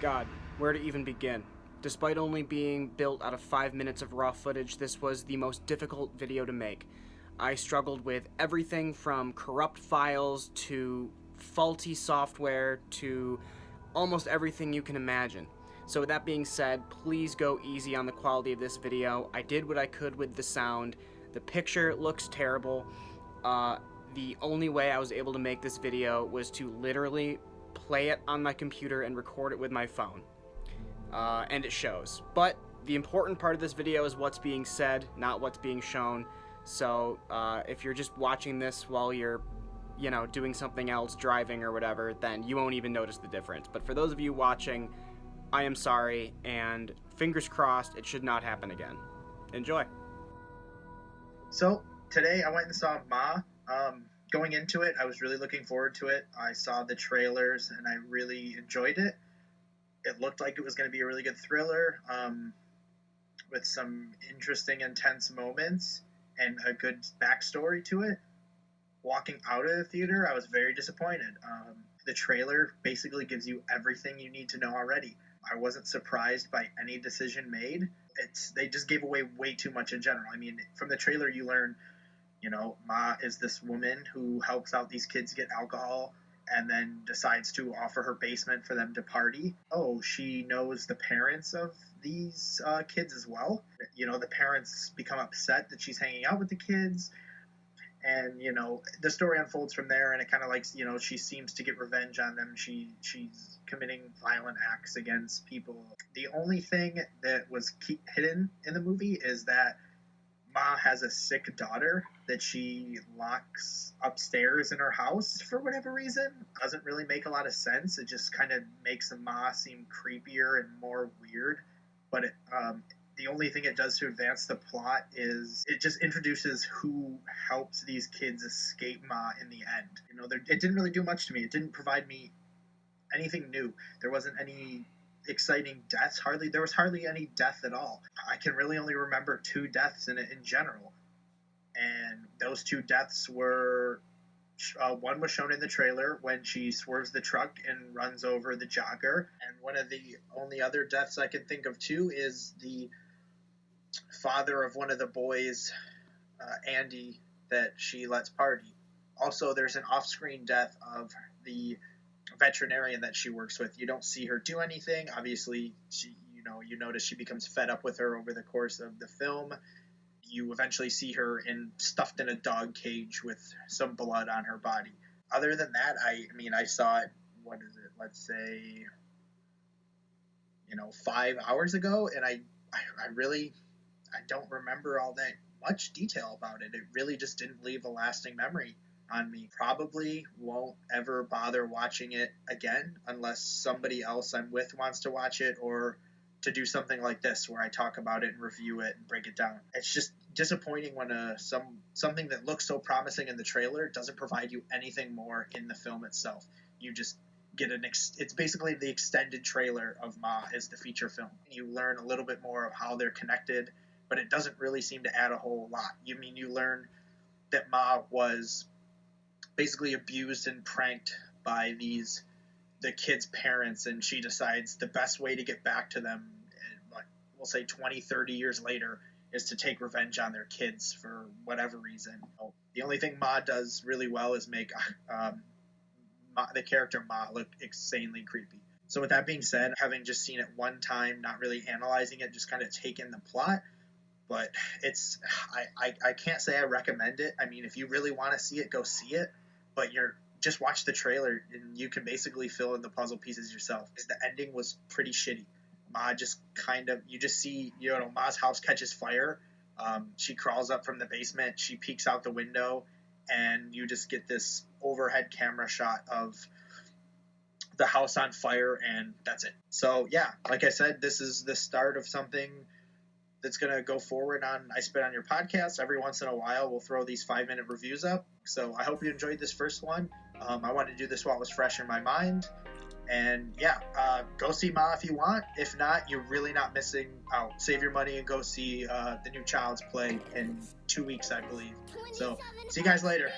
God, where to even begin? Despite only being built out of 5 minutes of raw footage, this was the most difficult video to make. I struggled with everything from corrupt files to faulty software to almost everything you can imagine. So with that being said, please go easy on the quality of this video. I did what I could with the sound. The picture looks terrible. The only way I was able to make this video was to literally play it on my computer and record it with my phone. And it shows. But the important part of this video is what's being said, not what's being shown. So if you're just watching this while you're, doing something else, driving or whatever, then you won't even notice the difference. But for those of you watching, I am sorry, and fingers crossed it should not happen again. Enjoy. So today I went and saw Ma. Going into it, I was really looking forward to it. I saw the trailers and I really enjoyed it. It looked like it was going to be a really good thriller with some interesting, intense moments and a good backstory to it. Walking out of the theater, I was very disappointed. The trailer basically gives you everything you need to know already. I wasn't surprised by any decision made. They just gave away way too much in general. I mean, from the trailer you learn, Ma is this woman who helps out these kids get alcohol and then decides to offer her basement for them to party. Oh, she knows the parents of these kids as well. The parents become upset that she's hanging out with the kids. And, the story unfolds from there, and it kind of she seems to get revenge on them. She's committing violent acts against people. The only thing that was hidden in the movie is that Ma has a sick daughter that she locks upstairs in her house for whatever reason. Doesn't really make a lot of sense. It just kind of makes the Ma seem creepier and more weird. But the only thing it does to advance the plot is it just introduces who helps these kids escape Ma in the end. It didn't really do much to me. It didn't provide me anything new. There wasn't any exciting deaths. There was hardly any death at all. I can really only remember 2 deaths in it in general. And those 2 deaths were, one was shown in the trailer when she swerves the truck and runs over the jogger. And one of the only other deaths I can think of too is the father of one of the boys, Andy, that she lets party. Also, there's an off-screen death of the veterinarian that she works with. You don't see her do anything. Obviously, you notice she becomes fed up with her over the course of the film. You eventually see her stuffed in a dog cage with some blood on her body. Other than that, I saw it, let's say, 5 hours ago, and I don't remember all that much detail about it. It really just didn't leave a lasting memory on me. Probably won't ever bother watching it again unless somebody else I'm with wants to watch it, or to do something like this where I talk about it and review it and break it down. It's just disappointing when something that looks so promising in the trailer doesn't provide you anything more in the film itself. You just get it's basically the extended trailer of Ma is the feature film. You learn a little bit more of how they're connected, but it doesn't really seem to add a whole lot. You learn that Ma was basically abused and pranked by the kids' parents, and she decides the best way to get back to them, we'll say 20, 30 years later, is to take revenge on their kids for whatever reason. The only thing Ma does really well is make the character Ma look insanely creepy. So with that being said, having just seen it one time, not really analyzing it, just kind of taking the plot, but I can't say I recommend it. I mean, if you really want to see it, go see it, but just watch the trailer and you can basically fill in the puzzle pieces yourself. The ending was pretty shitty. Ma just you just see, Ma's house catches fire. She crawls up from the basement. She peeks out the window, and you just get this overhead camera shot of the house on fire, and that's it. So yeah, like I said, this is the start of something that's going to go forward on I Spit on Your podcast. Every once in a while, we'll throw these 5-minute reviews up. So I hope you enjoyed this first one. I wanted to do this while it was fresh in my mind. And yeah, go see Ma if you want. If not, you're really not missing out. Save your money and go see the new Child's Play in 2 weeks, I believe. So see you guys later.